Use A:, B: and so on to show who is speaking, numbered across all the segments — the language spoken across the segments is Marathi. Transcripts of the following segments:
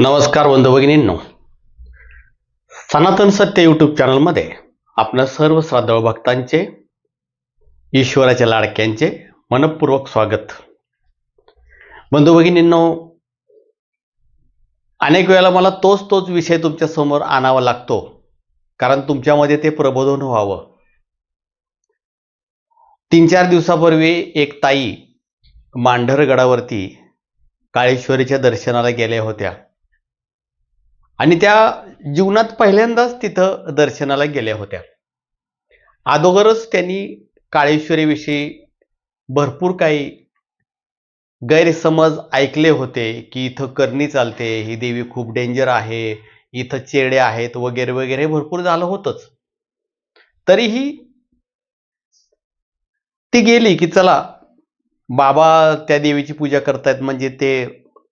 A: नमस्कार बंधू भगिनींनो, सनातन सत्य यूट्यूब चॅनलमध्ये आपल्या सर्व श्रद्धाळू भक्तांचे, ईश्वराच्या लाडक्यांचे मनपूर्वक स्वागत. बंधू भगिनींनो, अनेक वेळेला मला तोच विषय तुमच्या समोर आणावा लागतो, कारण तुमच्यामध्ये ते प्रबोधन व्हावं. 3-4 दिवसापूर्वी एक ताई मांढरगडावरती काळेश्वरीच्या दर्शनाला गेल्या होत्या आणि त्या जीवनात पहिल्यांदाच तिथं दर्शनाला गेल्या होत्या. अगोदरच त्यांनी काळेश्वरीविषयी भरपूर काही गैरसमज ऐकले होते की इथं करणी चालते, ही देवी खूप डेंजर आहे, इथं चेडे आहेत वगैरे वगैरे भरपूर झालं होतंच. तरीही ती गेली की चला बाबा त्या देवीची पूजा करतायत म्हणजे ते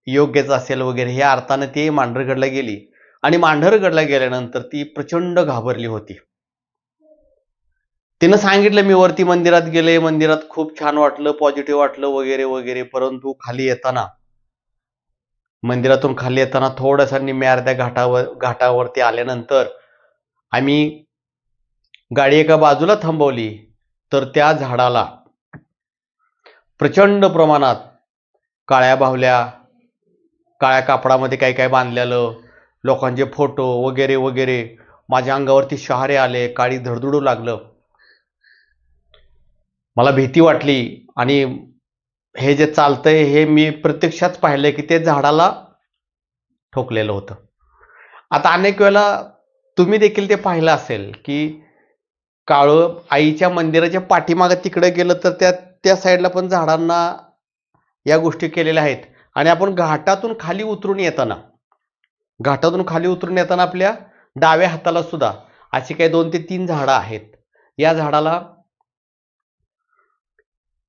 A: योग्यच असेल वगैरे ह्या अर्थाने ती मांढरगडला गेली. आणि मांढरगडला गेल्यानंतर ती प्रचंड घाबरली होती. तिनं सांगितलं, मी वरती मंदिरात गेले, मंदिरात खूप छान वाटलं, पॉझिटिव्ह वाटलं वगैरे वगैरे, परंतु खाली येताना, मंदिरातून खाली येताना थोडासा निम्म्या अर्ध्या घाटावरती आल्यानंतर आम्ही गाडी एका बाजूला थांबवली तर त्या झाडाला प्रचंड प्रमाणात काळ्या बाहुल्या, काळ्या कापडामध्ये काही काही बांधलेलं, लोकांचे फोटो वगैरे वगैरे, माझ्या अंगावरती शहारे आले, काळी धडधडू लागलं. मला भीती वाटली आणि हे जे चालतंय हे मी प्रत्यक्षात पाहिलं की ते झाडाला ठोकलेलं होतं. आता अनेक वेळेला तुम्ही देखील ते पाहिलं असेल की काळं आईच्या मंदिराच्या पाठीमागे तिकडे गेलं तर त्या साईडला पण झाडांना या गोष्टी केलेल्या आहेत. आणि आपण घाटातून खाली उतरून येताना आपल्या डाव्या हाताला सुद्धा अशी काही 2 ते 3 झाडं आहेत. या झाडाला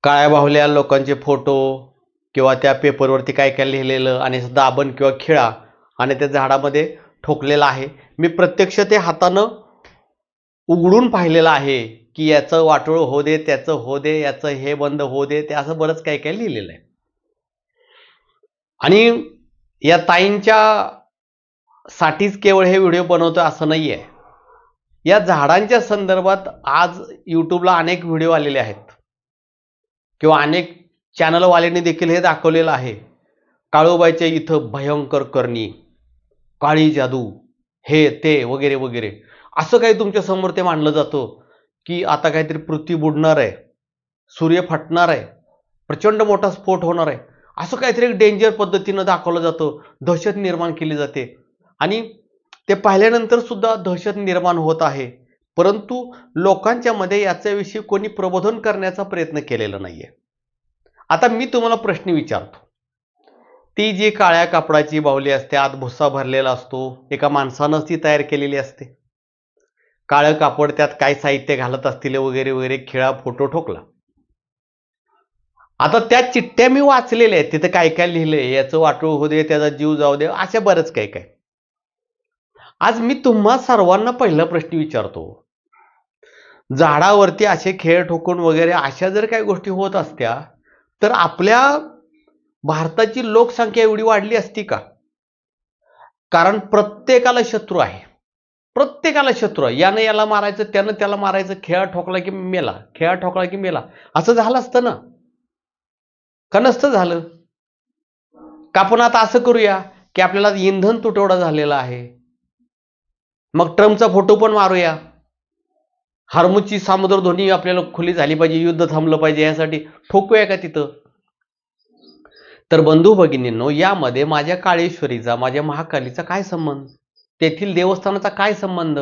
A: काळ्या बाहुल्या, लोकांचे फोटो किंवा त्या पेपरवरती काय काय लिहिलेलं आणि दाबण किंवा खिळा आणि त्या झाडामध्ये ठोकलेला आहे. मी प्रत्यक्ष ते हातानं उघडून पाहिलेलं आहे की याचं वाटोळ होऊ दे, त्याचं होऊ दे, याचं हे बंद होऊ दे, ते असं बरंच काय काय लिहिलेलं आहे. आणि या ताईंच्या साठीच केवळ हे व्हिडिओ बनवतोय असं नाही आहे. या झाडांच्या संदर्भात आज यूट्यूबला अनेक व्हिडिओ आलेले आहेत किंवा अनेक चॅनलवाल्यांनी देखील हे दाखवलेलं आहे. काळूबाईच्या इथं भयंकर करणी, काळी जादू, हे ते वगैरे वगैरे असं काही तुमच्या समोर ते मांडलं जातं की आता काहीतरी पृथ्वी बुडणार आहे, सूर्य फाटणार आहे, प्रचंड मोठा स्फोट होणार आहे, असं काहीतरी डेंजर पद्धतीनं दाखवलं जातं, दहशत निर्माण केली जाते. आणि ते पाहिल्यानंतर सुद्धा दहशत निर्माण होत आहे, परंतु लोकांच्या मध्ये याच्याविषयी कोणी प्रबोधन करण्याचा प्रयत्न केलेला नाहीये. आता मी तुम्हाला प्रश्न विचारतो, ती जी काळ्या कापडाची बाहुली असते, आत भुस्सा भरलेला असतो, एका माणसानंच ती तयार केलेली असते. काळं कापड, त्यात काय साहित्य घालत असतील वगैरे वगैरे, खिळा, फोटो ठोकला. आता त्या चिठ्ठ्या मी वाचलेल्या आहेत, तिथे काय काय लिहिलंय, याचं वाटोळ होऊ दे, त्याचा जीव जाऊ दे, अशा बरंच काय काय. आज मी तुम्हा सर्वांना पहिला प्रश्न विचारतो, झाडावरती असे खेळ ठोकून वगैरे अशा जर काही गोष्टी होत असत्या तर आपल्या भारताची लोकसंख्या एवढी वाढली असती का? कारण प्रत्येकाला शत्रू आहे, प्रत्येकाला शत्रू आहे. यानं याला मारायचं, त्यानं त्याला मारायचं, खेळा ठोकला की मेला, खेळा ठोकला की मेला, असं झालं असतं ना? का नसतं झालं? का आपण आता असं करूया की आपल्याला इंधन तुटवडा झालेला आहे, मग ट्रम्पचा फोटो पण मारूया, हार्मुजची सामुद्रधुनी आपल्याला खुली झाली पाहिजे, युद्ध थांबलं पाहिजे, यासाठी ठोकूया का तिथं? तर बंधू भगिनींनो, यामध्ये माझ्या काळेश्वरीचा, माझ्या महाकालीचा काय संबंध? तेथील देवस्थानाचा काय संबंध?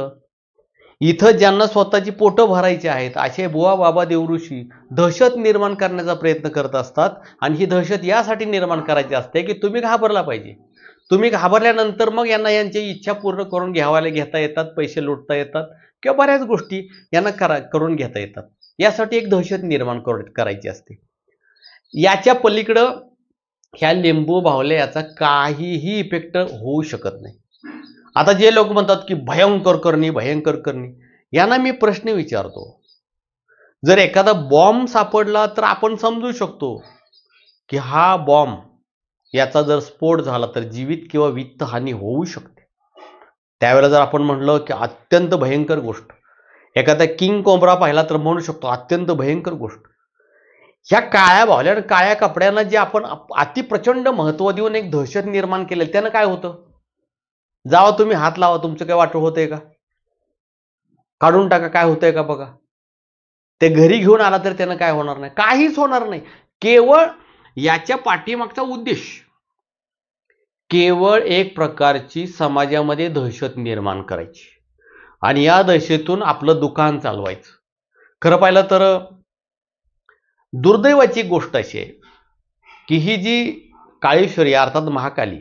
A: इथं ज्यांना स्वतःची पोटं भरायची आहेत असे बुवा बाबा देवऋषी दहशत निर्माण करण्याचा प्रयत्न करत असतात. आणि ही दहशत यासाठी निर्माण करायची असते की तुम्ही घाबरला पाहिजे. तुम्ही घाबरल्यानंतर मग यांना यांची इच्छा पूर्ण करून घेता येतात, पैसे लुटता येतात किंवा बऱ्याच गोष्टी यांना करून घेता येतात. यासाठी एक दहशत निर्माण करायची असते. याच्या पलीकडं ह्या लिंबू बाहुल्या याचा काहीही इफेक्ट होऊ शकत नाही. आता जे लोक म्हणतात की भयंकर करणी, भयंकर करणी, यांना मी प्रश्न विचारतो, जर एखादा बॉम्ब सापडला तर आपण समजू शकतो की हा बॉम्ब याचा जर स्फोट झाला तर जीवित किंवा वित्त हानी होऊ शकते. त्यावेळेला जर आपण म्हणलं की अत्यंत भयंकर गोष्ट, एखादा किंग कोब्रा पाहिला तर म्हणू शकतो अत्यंत भयंकर गोष्ट. ह्या काळ्या बावल्या आणि काळ्या कपड्यांना जे आपण अतिप्रचंड महत्व देऊन एक दहशत निर्माण केलं, त्यानं काय होतं? जावा तुम्ही हात लावा, तुमचं काय वाटत होतंय का? काढून टाका, काय होतंय का बघा. ते घरी घेऊन आला तर त्यानं काय होणार नाही, काहीच होणार नाही. केवळ याच्या पाठीमागचा उद्देश केवळ एक प्रकारची समाजामध्ये दहशत निर्माण करायची आणि या दहशतीतून आपलं दुकान चालवायचं. खरं पाहिलं तर दुर्दैवाची गोष्ट अशी आहे की ही जी काळेश्वरी अर्थात महाकाली,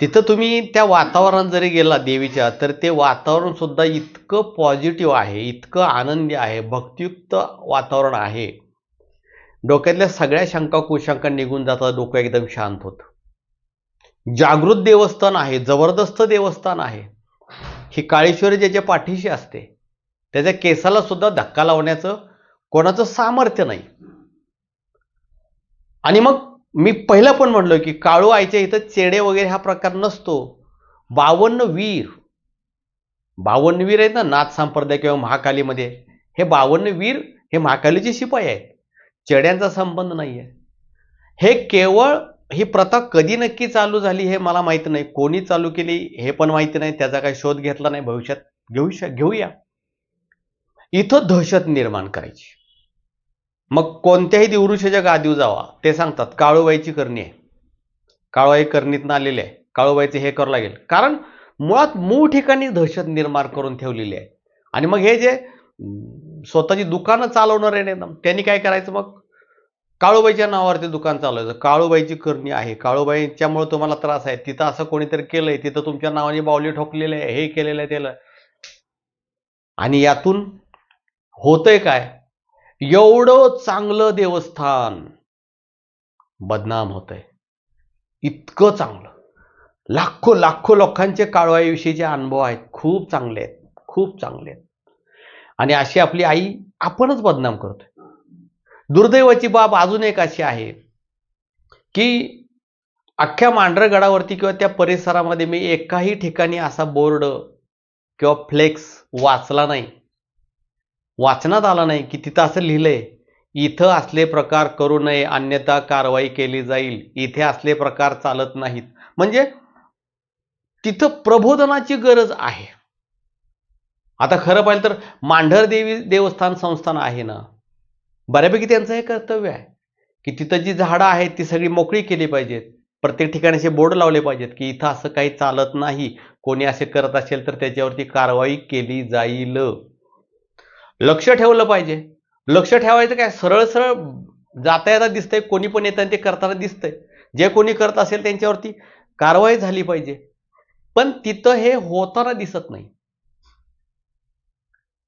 A: तिथं तुम्ही त्या वातावरणात जरी गेला देवीच्या, तर ते वातावरण सुद्धा इतकं पॉझिटिव्ह आहे, इतकं आनंदी आहे, भक्तियुक्त वातावरण आहे. डोक्यातल्या सगळ्या शंका कुशंका निघून जातात, डोकं एकदम शांत होतं. जागृत देवस्थान आहे, जबरदस्त देवस्थान आहे. ही काळेश्वरी ज्याच्या पाठीशी असते त्याच्या केसाला सुद्धा धक्का लावण्याचं कोणाचं सामर्थ्य नाही. आणि मग मी पहिला पण म्हणलो की काळू आईच्या इथं चेडे वगैरे हा प्रकार नसतो. 52 वीर आहेत ना नाथ संप्रदाय किंवा महाकालीमध्ये, हे 52 वीर हे महाकालीचे शिपाई आहेत. चेड्यांचा संबंध नाहीये. हे केवळ ही प्रथा कधी नक्की चालू झाली हे मला माहिती नाही, कोणी चालू केली हे पण माहिती नाही, त्याचा काही शोध घेतला नाही, भविष्यात घेऊया. इथं दहशत निर्माण करायची. मग कोणत्याही दिवृषाच्या गादीवर जावा, ते सांगतात काळूबाईची करणी आहे, काळूबाई करणीतनं आलेली आहे, काळूबाईचे हे करावं लागेल. कारण मुळात मूळ ठिकाणी दहशत निर्माण करून ठेवलेली आहे. आणि मग हे जे स्वतःची दुकानं चालवणार आहे ना, त्यांनी काय करायचं, मग काळूबाईच्या नावावरती दुकान चालवायचं. काळूबाईची करणी आहे, काळूबाईच्यामुळे तुम्हाला त्रास आहे, तिथं असं कोणीतरी केलंय, तिथं तुमच्या नावाने बावली ठोकलेले आहे, हे केलेलं आहे त्याला. आणि यातून होतंय काय, एवढं चांगलं देवस्थान बदनाम होतंय. इतकं चांगलं, लाखो लोकांचे काळूबाईविषयीचे अनुभव आहेत, खूप चांगले आहेत, खूप चांगले आहेत. आणि अशी आपली आई आपणच बदनाम करतोय. दुर्दैवाची बाब अजून एक अशी आहे की अख्ख्या मांढरगडावरती किंवा त्या परिसरामध्ये मी एकाही ठिकाणी असा बोर्ड किंवा फ्लेक्स वाचनात आला नाही की तिथं असं लिहिलंय इथं असले प्रकार करू नये अन्यथा कारवाई केली जाईल, इथे असले प्रकार चालत नाहीत. म्हणजे तिथं प्रबोधनाची गरज आहे. आता खरं पाहिलं तर मांढर देवी देवस्थान संस्थान आहे ना, बऱ्यापैकी त्यांचं हे कर्तव्य आहे की तिथं जी झाडं आहेत ती सगळी मोकळी केली पाहिजेत. प्रत्येक ठिकाणी असे बोर्ड लावले पाहिजेत की इथं असं काही चालत नाही, कोणी असे करत असेल तर त्याच्यावरती कारवाई केली जाईल. लक्ष ठेवलं पाहिजे. लक्ष ठेवायचं काय, सरळ सरळ जाता येता दिसतंय, कोणी पण येतं ते करताना दिसतंय, जे कोणी करत असेल त्यांच्यावरती कारवाई झाली पाहिजे. पण तिथं हे होताना दिसत नाही.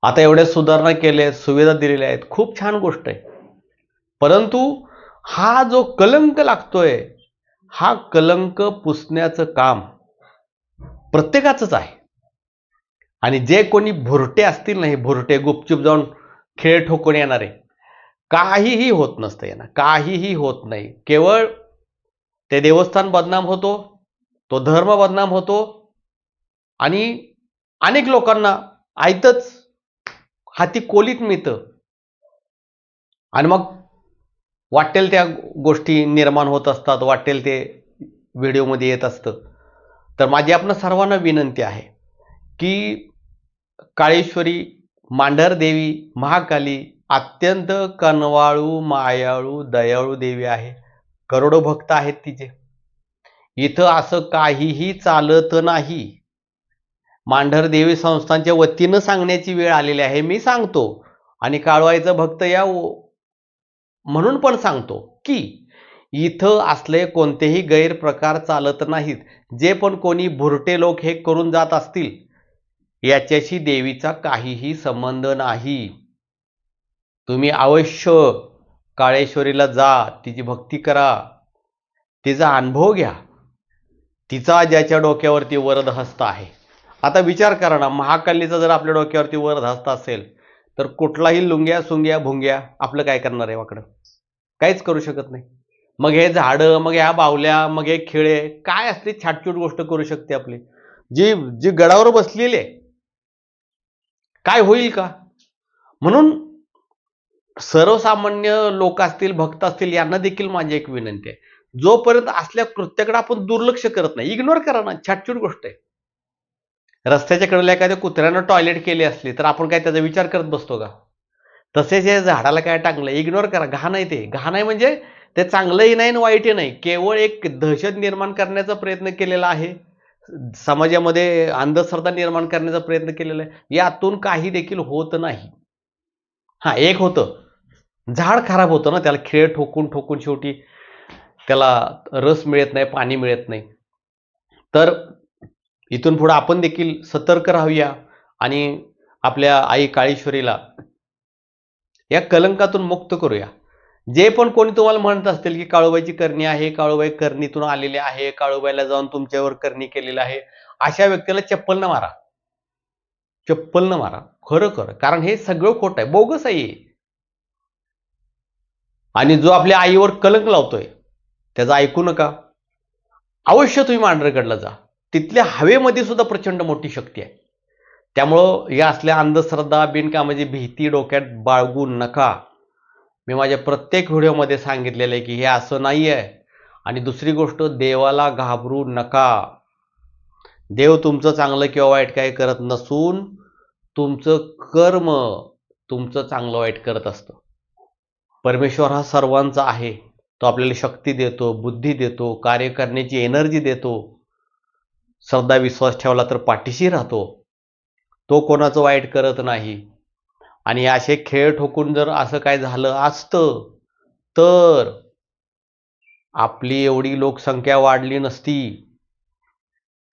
A: आता एवढ्या सुधारणा केल्या आहेत, सुविधा दिलेल्या आहेत, खूप छान गोष्ट आहे. परंतु हा जो कलंक लागतोय, हा कलंक पुसण्याचं काम प्रत्येकाचंच आहे. आणि जे कोणी भुरटे असतील ना, हे भुरटे गुपचूप जाऊन खेळ ठोकून येणारे, काहीही होत नसतं यांना, काहीही होत नाही. केवळ ते देवस्थान बदनाम होतो, तो धर्म बदनाम होतो आणि अनेक लोकांना आयतच हाती कोलीत मिळतं. आणि मग वाटेल त्या गोष्टी निर्माण होत असतात, वाटेल ते व्हिडिओमध्ये येत असतं. तर माझी आपणा सर्वांना विनंती आहे की काळेश्वरी मांढर देवी महाकाली अत्यंत कनवाळू मायाळू दयाळू देवी आहे. करोडो भक्त आहेत तिचे. इथं असं काहीही चालत नाही. मांढर देवी संस्थानच्या वतीनं सांगण्याची वेळ आलेली आहे, मी सांगतो. आणि काळवाईचा भक्त या म्हणून पण सांगतो की इथं असले कोणतेही गैरप्रकार चालत नाहीत. जे पण कोणी भुरटे लोक हे करून जात असतील याच्याशी देवीचा काहीही संबंध नाही. तुम्ही अवश्य काळेश्वरीला जा, तिची भक्ती करा, तिचा अनुभव घ्या. तिचा ज्याच्या डोक्यावरती वरद हस्त आहे. आता विचार करा ना, महाकालीचा जर आपल्या डोक्यावरती वरद हस्त असेल तर कुठलाही लुंग्या सुंग्या भुंग्या आपलं काय करणार आहे वाकडं? काहीच करू शकत नाही. मग हे झाडं, मग ह्या बावल्या, मग हे खिळे, काय असते छाटछूट गोष्ट करू शकते आपली, जी जी गडावर बसलेली आहे, काय होईल का? म्हणून सर्वसामान्य लोक असतील, भक्त असतील, यांना देखील माझी एक विनंती आहे, जोपर्यंत असल्या कृत्याकडे आपण दुर्लक्ष करत नाही, इग्नोर करा ना, छाटछूट गोष्ट आहे. रस्त्याच्या कडेला एखाद्या कुत्र्यानं टॉयलेट केली असली तर आपण काय त्याचा विचार करत बसतो का? तसेच हे झाडाला काय टाकलं, इग्नोर करा. घाण आहे ते. घाण आहे म्हणजे ते चांगलंही नाही आणि वाईटही नाही. केवळ एक दहशत निर्माण करण्याचा प्रयत्न केलेला आहे. समाजामध्ये अंधश्रद्धा निर्माण करण्याचा प्रयत्न केलेला आहे. यातून काही देखील होत नाही. हां, एक होतं. झाड खराब होतं ना, त्याला खिळे ठोकून ठोकून शेवटी त्याला रस मिळत नाही, पाणी मिळत नाही. तर इथून पुढे आपण देखील सतर्क राहूया आणि आपल्या आई काळेश्वरीला या कलंकातून मुक्त करूया. जे पण कोणी तुम्हाला म्हणत असतील की काळूबाईची करणी आहे, काळूबाई करणीतून आलेली आहे, काळूबाईला जाऊन तुमच्यावर करणी केलेली आहे, अशा व्यक्तीला चप्पल न मारा. चप्पल न मारा. खरं कारण हे सगळं खोटं आहे, बोगस आहे. आणि जो आपल्या आईवर कलंक लावतोय त्याचं ऐकू नका. अवश्य तुम्ही मांढरगडला जा. तिथल्या हवेमध्ये सुद्धा प्रचंड मोठी शक्ती आहे. त्यामुळं या असल्या अंधश्रद्धा, बिनकामाची भीती डोक्यात बाळगू नका. मी माझ्या प्रत्येक व्हिडिओमध्ये सांगितलेलं आहे की हे असं नाही आहे. आणि दुसरी गोष्ट, देवाला घाबरू नका. देव तुमचं चांगलं किंवा वाईट काही करत नसून तुमचं कर्म तुमचं चांगलं वाईट करत असतं. परमेश्वर हा सर्वांचा आहे. तो आपल्याला शक्ती देतो, बुद्धी देतो, कार्य करण्याची एनर्जी देतो. श्रद्धा विश्वास ठेवला तर पाठीशी राहतो. तो कोणाचं वाईट करत नाही. आणि असे खेळ ठोकून जर असं काय झालं असतं तर आपली एवढी लोकसंख्या वाढली नसती.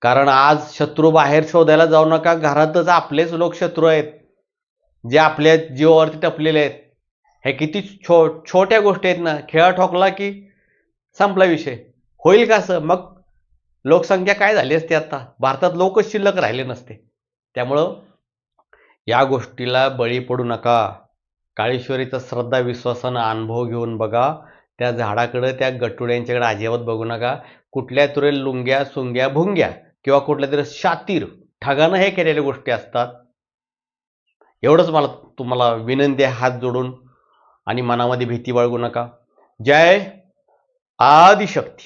A: कारण आज शत्रू बाहेर शोधायला जाऊ नका, घरातच आपलेच लोक शत्रू आहेत, जे आपल्या जीवावरती टपलेले आहेत. हे किती छोट्या गोष्टी आहेत ना. खेळा ठोकला की संपला विषय. होईल का असं? मग लोकसंख्या काय झाली असते आता? भारतात लोकच शिल्लक राहिले नसते. त्यामुळं या गोष्टीला बळी पडू नका. काळेश्वरीचा श्रद्धा विश्वासानं अनुभव घेऊन बघा. त्या झाडाकडं, त्या गटुड्यांच्याकडे अजिबात बघू नका. कुठल्या तरी लुंग्या, सुंग्या, भुंग्या किंवा कुठल्या तरी शातीर ठगानं हे केलेल्या गोष्टी असतात. एवढंच मला तुम्हाला विनंती आहे, हात जोडून. आणि मनामध्ये भीती बाळगू नका. जय आदिशक्ती.